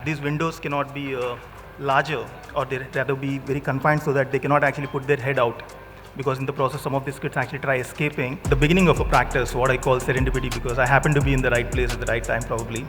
these windows cannot be larger, or they rather be very confined so that they cannot actually put their head out, because in the process some of these kids actually try escaping. The beginning of a practice, what I call serendipity, because I happened to be in the right place at the right time probably.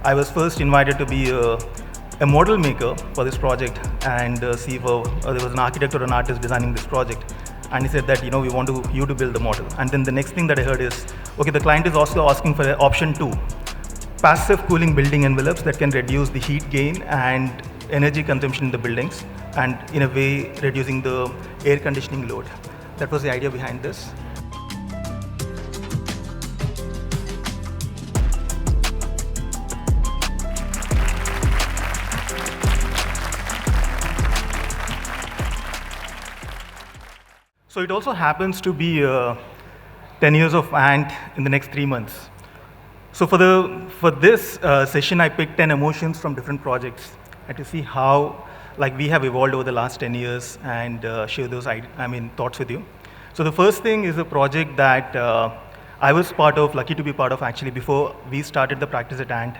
I was first invited to be a model maker for this project and see if there was an architect or an artist designing this project. And he said that, we want you to build the model. And then the next thing that I heard is, okay, the client is also asking for option 2, passive cooling building envelopes that can reduce the heat gain and energy consumption in the buildings, and in a way reducing the air conditioning load. That was the idea behind this. So it also happens to be 10 years of Ant in the next 3 months. So for this session, I picked 10 emotions from different projects, and to see how we have evolved over the last 10 years and share those thoughts with you. So the first thing is a project that I was lucky to be part of actually before we started the practice at Ant.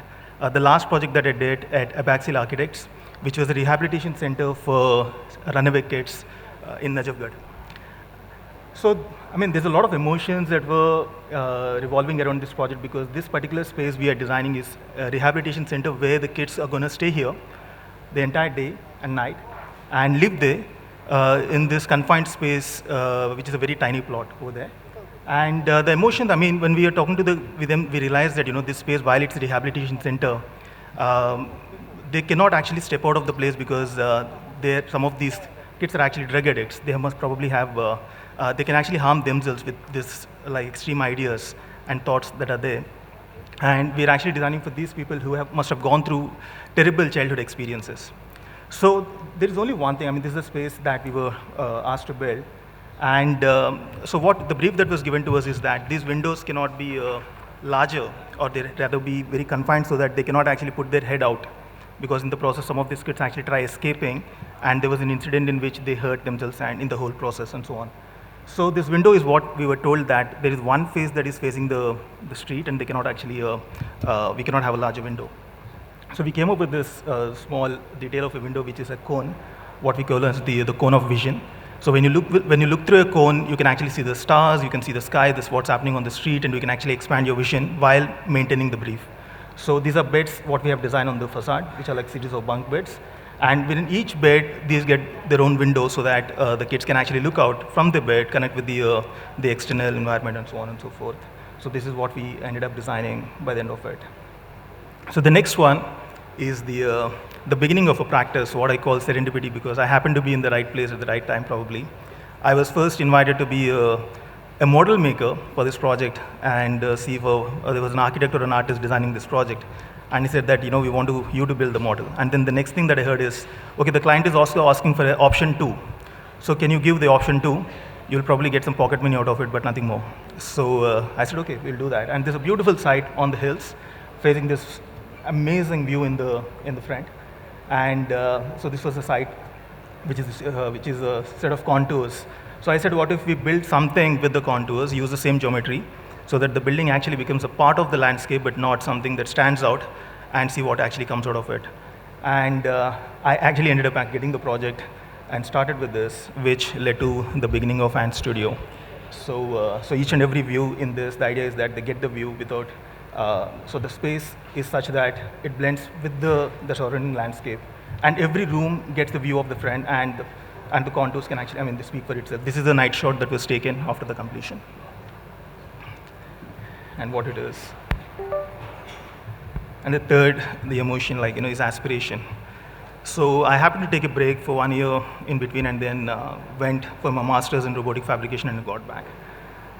The last project that I did at Abaxil Architects, which was a rehabilitation center for runaway kids in Jugaad. So, there's a lot of emotions that were revolving around this project, because this particular space we are designing is a rehabilitation center where the kids are going to stay here the entire day and night and live there in this confined space, which is a very tiny plot over there. And the emotions, when we are talking with them, we realized that, this space, while it's a rehabilitation center, they cannot actually step out of the place, because some of these kids are actually drug addicts. They must probably have they can actually harm themselves with this extreme ideas and thoughts that are there. And we're actually designing for these people who must have gone through terrible childhood experiences. So there is only one thing, this is a space that we were asked to build. And so what the brief that was given to us is that these windows cannot be larger, or they rather be very confined so that they cannot actually put their head out, because in the process some of these kids actually try escaping, and there was an incident in which they hurt themselves and in the whole process and so on. So this window is what we were told, that there is one face that is facing the street, and they cannot actually, we cannot have a larger window. So we came up with this small detail of a window, which is a cone, what we call as the cone of vision. So when you look through a cone, you can actually see the stars, you can see the sky, this is what's happening on the street, and you can actually expand your vision while maintaining the brief. So these are beds, what we have designed on the facade, which are like series of bunk beds. And within each bed, these get their own windows, so that the kids can actually look out from the bed, connect with the external environment, and so on and so forth. So this is what we ended up designing by the end of it. So the next one is the beginning of a practice, what I call serendipity, because I happened to be in the right place at the right time probably. I was first invited to be a model maker for this project and see if there was an architect or an artist designing this project. And he said that, we want you to build the model. And then the next thing that I heard is, okay, the client is also asking for option 2. So can you give the option 2? You'll probably get some pocket money out of it, but nothing more. So I said, okay, we'll do that. And there's a beautiful site on the hills facing this amazing view in the front. And so this was a site which is a set of contours. So I said, what if we build something with the contours, use the same geometry, so that the building actually becomes a part of the landscape, but not something that stands out, and see what actually comes out of it. And I actually ended up getting the project and started with this, which led to the beginning of Ant Studio. So each and every view in this, the idea is that they get the view without, so the space is such that it blends with the surrounding landscape. And every room gets the view of the front, and the contours can actually, they speak for itself. This is a night shot that was taken after the completion. And what it is. And the third, the emotion, is aspiration. So I happened to take a break for 1 year in between, and then went for my master's in robotic fabrication and got back.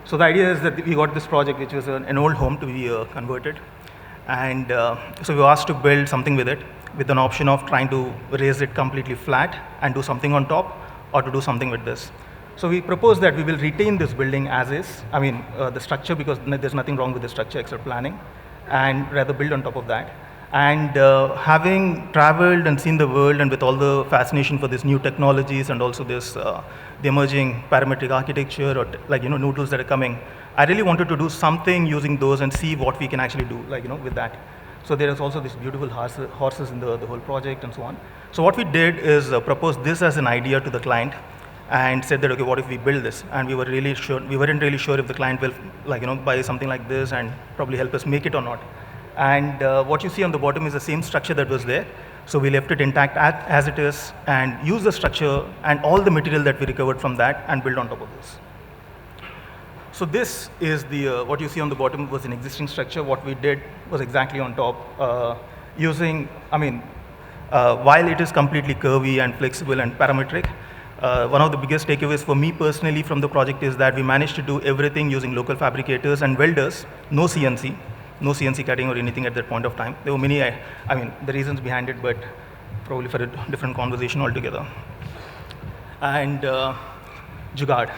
So the idea is that we got this project, which was an old home to be converted. And so we were asked to build something with it, with an option of trying to raise it completely flat and do something on top, or to do something with this. So we proposed that we will retain this building as is, the structure, because there's nothing wrong with the structure except planning, and rather build on top of that. And having traveled and seen the world, and with all the fascination for these new technologies, and also this the emerging parametric architecture, or new tools that are coming, I really wanted to do something using those and see what we can actually do with that. So there is also this beautiful horses in the whole project and so on. So what we did is propose this as an idea to the client and said that, okay, what if we build this? And we weren't really sure if the client will buy something like this and probably help us make it or not. And what you see on the bottom is the same structure that was there. So we left it intact as it is and used the structure and all the material that we recovered from that and built on top of this. So this is the, what you see on the bottom was an existing structure. What we did was exactly on top while it is completely curvy and flexible and parametric, one of the biggest takeaways for me personally from the project is that we managed to do everything using local fabricators and welders, no CNC cutting or anything at that point of time. There were many, the reasons behind it, but probably for a different conversation altogether. And Jugaad.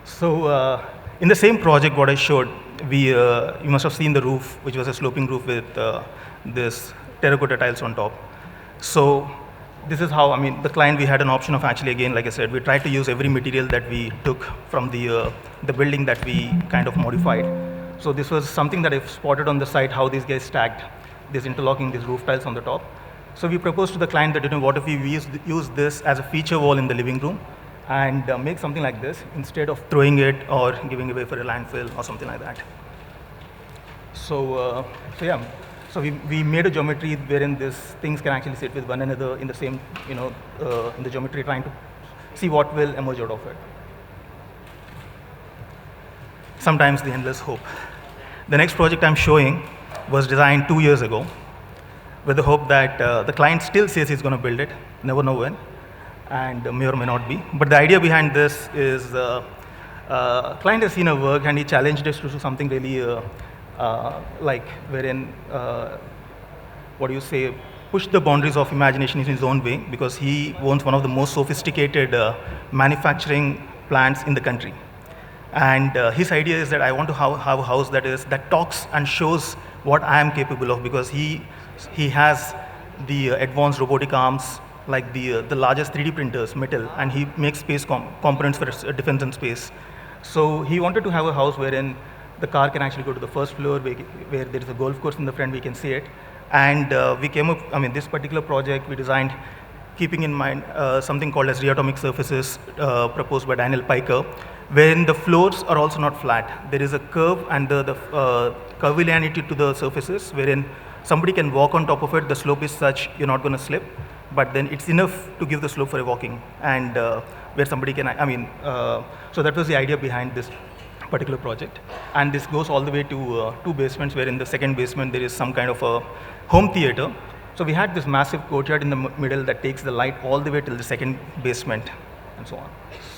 So in the same project, what I showed, you must have seen the roof, which was a sloping roof with this terracotta tiles on top. So this is how, the client, we had an option of actually, again, like I said, we tried to use every material that we took from the building that we kind of modified. So this was something that I spotted on the site, how these guys stacked this interlocking, these roof tiles on the top. So we proposed to the client that, what if we use this as a feature wall in the living room and make something like this instead of throwing it or giving away for a landfill or something like that. So we made a geometry wherein these things can actually sit with one another in the same, in the geometry, trying to see what will emerge out of it. Sometimes the endless hope. The next project I'm showing was designed 2 years ago with the hope that the client still says he's going to build it, never know when, and may or may not be. But the idea behind this is client has seen our work and he challenged us to do something really wherein, push the boundaries of imagination in his own way, because he owns one of the most sophisticated manufacturing plants in the country. And his idea is that I want to have a house that talks and shows what I am capable of, because he has the advanced robotic arms, like the largest 3D printers, metal, and he makes space components for defense and space. So he wanted to have a house wherein the car can actually go to the first floor, where there is a golf course in the front, we can see it. And we came up, this particular project we designed keeping in mind something called as reatomic surfaces proposed by Daniel Piker, wherein the floors are also not flat. There is a curve and the curvilinearity to the surfaces, wherein somebody can walk on top of it. The slope is such you're not going to slip, but then it's enough to give the slope for a walking, and where somebody can, so that was the idea behind this particular project. And this goes all the way to 2 basements, where in the second basement there is some kind of a home theater. So we had this massive courtyard in the middle that takes the light all the way till the second basement, and so on.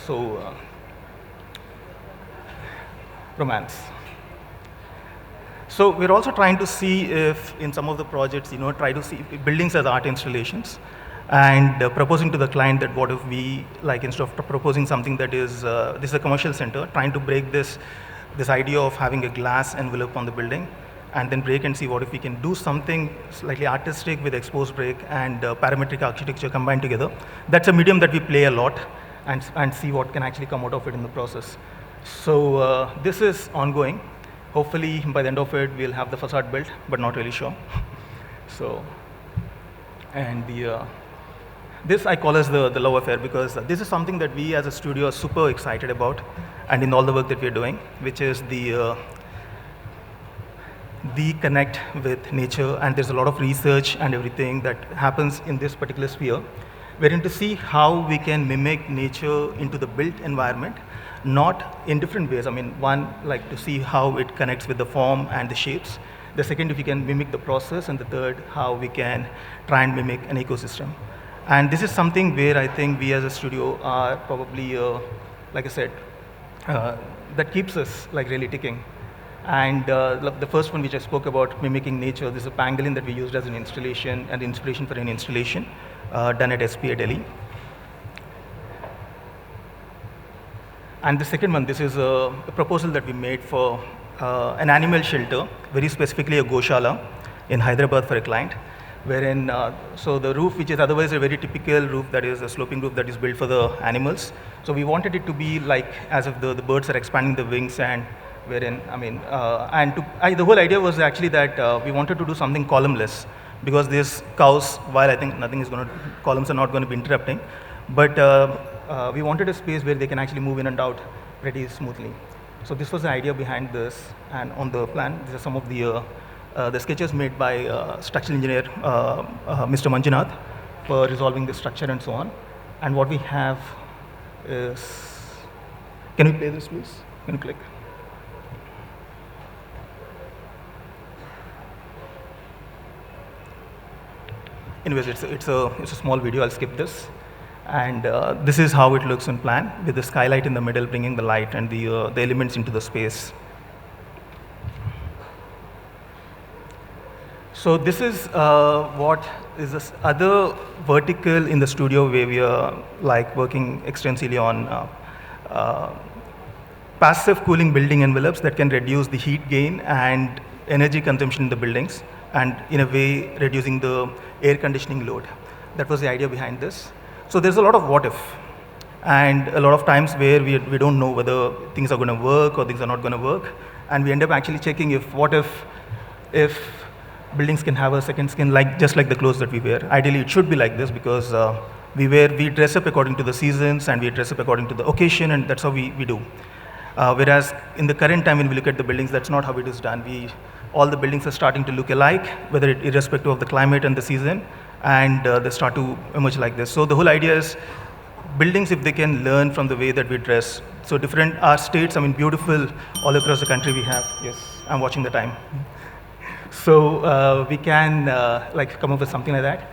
So romance. So we're also trying to see if in some of the projects, try to see buildings as art installations, and proposing to the client that what if we, instead of proposing something that is, this is a commercial center, trying to break this idea of having a glass envelope on the building, and then break and see what if we can do something slightly artistic with exposed brick and parametric architecture combined together. That's a medium that we play a lot, and see what can actually come out of it in the process. So this is ongoing. Hopefully by the end of it, we'll have the facade built, but not really sure. So, and this I call as the love affair, because this is something that we as a studio are super excited about, and in all the work that we're doing, which is the connect with nature. And there's a lot of research and everything that happens in this particular sphere, wherein to see how we can mimic nature into the built environment, not in different ways. One, to see how it connects with the form and the shapes. The second, if we can mimic the process. And the third, how we can try and mimic an ecosystem. And this is something where I think we as a studio are probably, like I said, that keeps us really ticking. And the first one which I spoke about, mimicking nature, this is a pangolin that we used as an installation and inspiration for an installation done at SPA Delhi. And the second one, this is a proposal that we made for an animal shelter, very specifically a Goshala in Hyderabad for a client, wherein, so the roof, which is otherwise a very typical roof, that is a sloping roof that is built for the animals. So we wanted it to be as if the birds are expanding the wings and wherein, I mean, the whole idea was actually that we wanted to do something columnless, because these cows, while I think nothing is going to, columns are not going to be interrupting, but we wanted a space where they can actually move in and out pretty smoothly. So this was the idea behind this, and on the plan, these are some of the sketches made by structural engineer Mr. Manjunath for resolving the structure and so on. And what we have is, can we play this please? Can you click? Anyways, it's a small video, I'll skip this. And this is how it looks in plan, with the skylight in the middle, bringing the light and the elements into the space. So this is what is this other vertical in the studio, where we are like working extensively on passive cooling building envelopes that can reduce the heat gain and energy consumption in the buildings, and in a way reducing the air conditioning load. That was the idea behind this. So there's a lot of what if, and a lot of times where we don't know whether things are going to work or things are not going to work, and we end up actually checking if buildings can have a second skin, just like the clothes that we wear. Ideally, it should be like this, because we dress up according to the seasons, and we dress up according to the occasion, and that's how we do. Whereas in the current time, when we look at the buildings, that's not how it is done. All the buildings are starting to look alike, irrespective of the climate and the season, and they start to emerge like this. So the whole idea is buildings, if they can learn from the way that we dress. So our states, I mean, beautiful all across the country we have. Yes, I'm watching the time. So we can come up with something like that.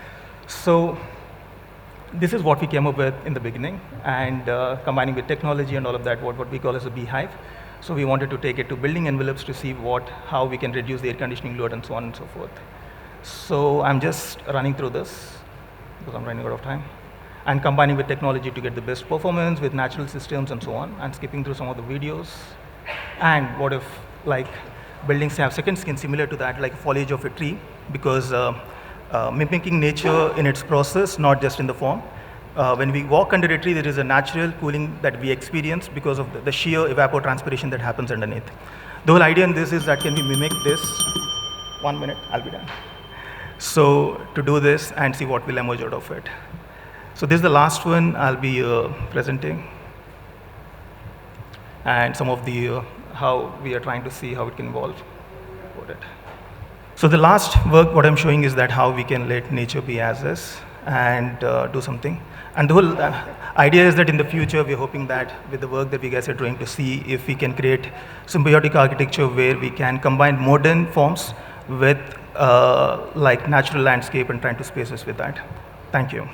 So this is what we came up with in the beginning, and combining with technology and all of that, what we call as a beehive. So we wanted to take it to building envelopes to see how we can reduce the air conditioning load and so on and so forth. So I'm just running through this because I'm running out of time, and combining with technology to get the best performance with natural systems and so on, and skipping through some of the videos. And what if buildings have second skin similar to that, like foliage of a tree, because mimicking nature in its process, not just in the form. When we walk under a tree, there is a natural cooling that we experience because of the sheer evapotranspiration that happens underneath. The whole idea in this is that can we mimic this? 1 minute, I'll be done. So to do this and see what will emerge out of it. So this is the last one I'll be presenting, and some of the how we are trying to see how it can evolve. So the last work, what I'm showing is that how we can let nature be as is and do something. And the whole idea is that in the future, we're hoping that with the work that we guys are doing, to see if we can create symbiotic architecture where we can combine modern forms with natural landscape and trying to space us with that. Thank you.